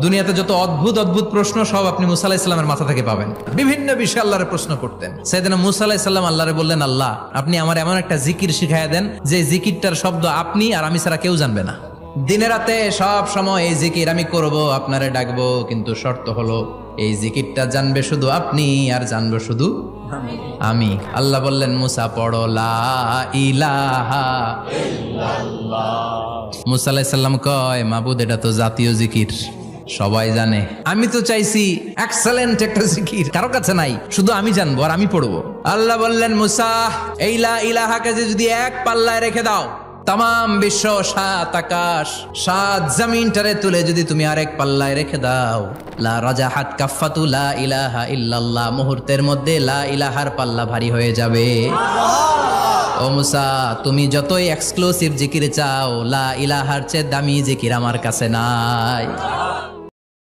দুনিয়াতে যত অদ্ভুত অদ্ভুত প্রশ্ন সব আপনি মুসা আলাইহিস সালামের মাথা থেকে পাবেন। বিভিন্ন বিষয়ে আল্লাহরে প্রশ্ন করতেন। সাইয়েদনা মুসা আলাইহিস সালাম আল্লাহরে বললেন, আল্লাহ আপনি আমার এমন একটা জিকির শিখাইয়া দেন যে জিকিরটার শব্দ আপনি আর আমি ছাড়া কেউ জানবে না। দিনে রাতে সব সময় এই জিকির আমি করব, আপনারে ডাকবো, কিন্তু শর্ত হলো এই জিকিরটা জানবে শুধু আপনি আর জানবো শুধু আমি। আল্লাহ বললেন, মুসা পড়ো লা ইলাহা ইল্লাল্লাহ। মুসা আলাইহিস সালাম কয়, মাবুদ এটা তো জাতীয় জিকির, সবাই জানে। আমি তো চাইছি এক্সেলেন্ট একটা জিকির, কারো কাছে নাই, শুধু আমি জানবো আর আমি পড়বো। আল্লাহ বললেন, মুসা এই লা ইলাহাকে যদি এক পাল্লায় রেখে দাও, তাম বিশ্ব, 7 আকাশ 7 জমিনটারে তুলে যদি তুমি আরেক পাল্লায় রেখে দাও, লা রাজাহাত কাফাতু লা ইলাহা ইল্লাল্লাহ, মুহূর্তের মধ্যে লা ইলাহার পাল্লা ভারী হয়ে যাবে। ও মুসা, তুমি যতই এক্সক্লুসিভ জিকির চাও, লা ইলাহার চেয়ে দামি জিকির আমার কাছে নাই।